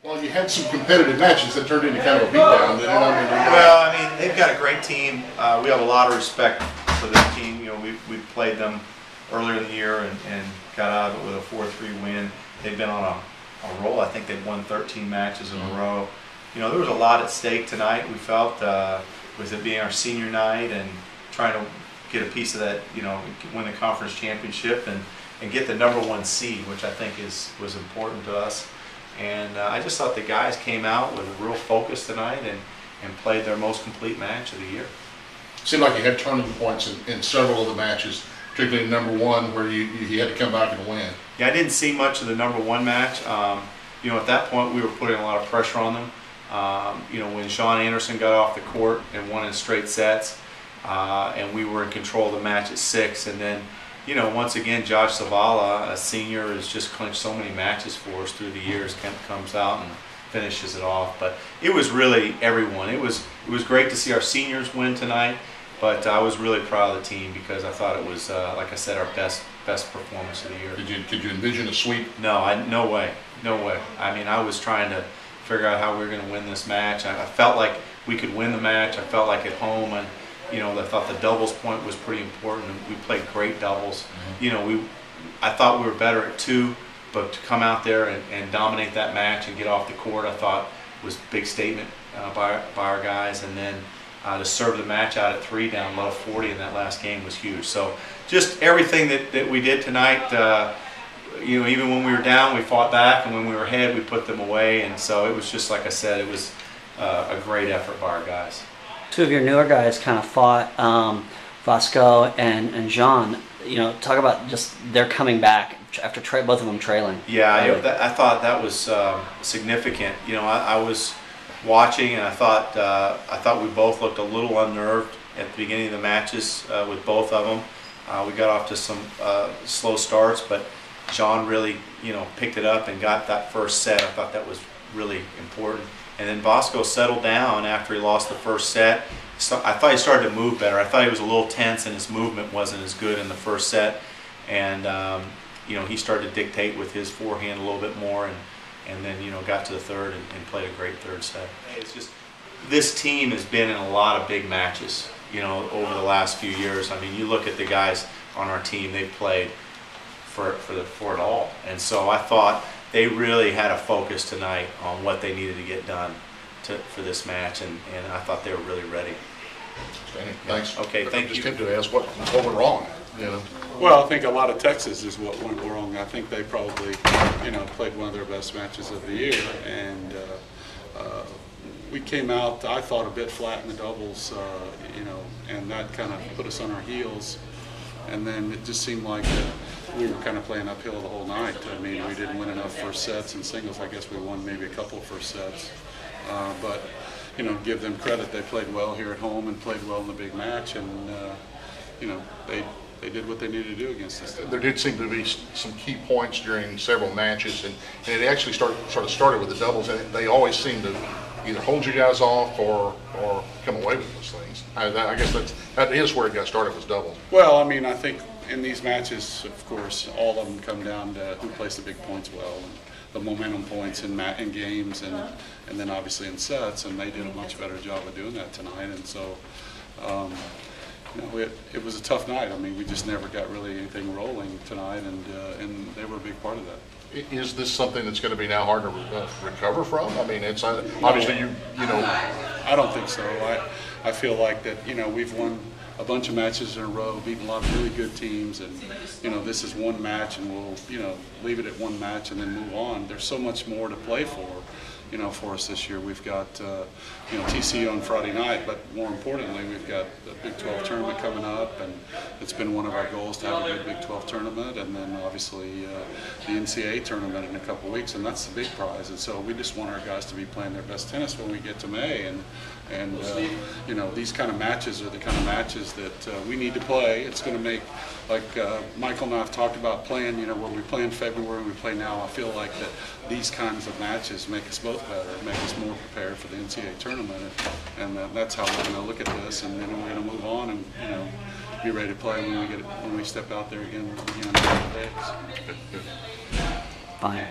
Well, you had some competitive matches that turned into kind of a beatdown. Well, I mean, they've got a great team. We have a lot of respect for this team. You know, we played them earlier in the year and got out of it with a 4-3 win. They've been on a roll. I think they've won 13 matches in a row. You know, there was a lot at stake tonight. We felt with it being our senior night and trying to get a piece of that, you know, win the conference championship and get the #1 seed, which I think was important to us. And I just thought the guys came out with a real focus tonight and played their most complete match of the year. It seemed like you had turning points in several of the matches, particularly #1 where you had to come back and win. Yeah, I didn't see much of the #1 match. You know, at that point we were putting a lot of pressure on them. You know, when Sean Anderson got off the court and won in straight sets, and we were in control of the match at 6, and then, you know, once again, Josh Zavala, a senior, has just clinched so many matches for us through the years. Kemp comes out and finishes it off. But it was really everyone. It was great to see our seniors win tonight. But I was really proud of the team because I thought it was, like I said, our best performance of the year. Could you envision a sweep? No, no way. I mean, I was trying to figure out how we were going to win this match. I felt like we could win the match. I felt like at home, and you know, I thought the doubles point was pretty important. We played great doubles. You know, I thought we were better at 2, but to come out there and dominate that match and get off the court, I thought was a big statement by our guys. And then to serve the match out at 3 down low 40 in that last game was huge. So just everything that we did tonight, you know, even when we were down, we fought back, and when we were ahead, we put them away. And so it was just, like I said, it was a great effort by our guys. 2 of your newer guys kind of fought, Vasco and Jean. You know, talk about just they're coming back after both of them trailing. Yeah, I thought that was significant. You know, I was watching, and I thought we both looked a little unnerved at the beginning of the matches with both of them. We got off to some slow starts, but Jean really, you know, picked it up and got that first set. I thought that was really important. And then Bosco settled down after he lost the first set. So I thought he started to move better. I thought he was a little tense and his movement wasn't as good in the first set. And you know, he started to dictate with his forehand a little bit more, and then, you know, got to the third and played a great third set. It's just, this team has been in a lot of big matches, you know, over the last few years. I mean, you look at the guys on our team, they've played for it all. And so I thought they really had a focus tonight on what they needed to get done for this match, and I thought they were really ready. Thanks. Okay, thank you. Just tempted to ask what went wrong, you know. Well, I think a lot of Texas is what went wrong. I think they probably, you know, played one of their best matches of the year, and we came out, I thought, a bit flat in the doubles, you know, and that kind of put us on our heels. And then it just seemed like we were kind of playing uphill the whole night. I mean, we didn't win enough first sets in singles. I guess we won maybe a couple of first sets. But, you know, give them credit. They played well here at home and played well in the big match. And, you know, they did what they needed to do against us. There did seem to be some key points during several matches, and it actually started with the doubles, and they always seem to either hold you guys off or come away with those things. I guess that is where it got started, was doubles. Well, I mean, I think in these matches, of course, all of them come down to who plays the big points well, and the momentum points in games, and then obviously in sets, and they did a much better job of doing that tonight. And so, you know, it was a tough night. I mean, we just never got really anything rolling tonight, and they were a big part of that. Is this something that's going to be now hard to recover from? I mean, it's obviously you know. I don't think so. I feel like that, you know, we've won a bunch of matches in a row, beaten a lot of really good teams, and, you know, this is one match, and we'll, you know, leave it at one match and then move on. There's so much more to play for, you know, for us this year. We've got, you know, TCU on Friday night, but more importantly, we've got the Big 12 tournament coming up, and it's been one of our goals to have a good Big 12 tournament, and then obviously the NCAA tournament in a couple of weeks, and that's the big prize. And so we just want our guys to be playing their best tennis when we get to May, and you know, these kind of matches are the kind of matches that we need to play. It's going to make, like Michael and I have talked about playing, you know, where we play in February, we play now. I feel like that these kinds of matches make us both better, make us more prepared for the NCAA tournament, and that's how we're going to look at this, and then we're going to move on and, you know, be ready to play when we step out there again, you know, in a couple of days. Fine.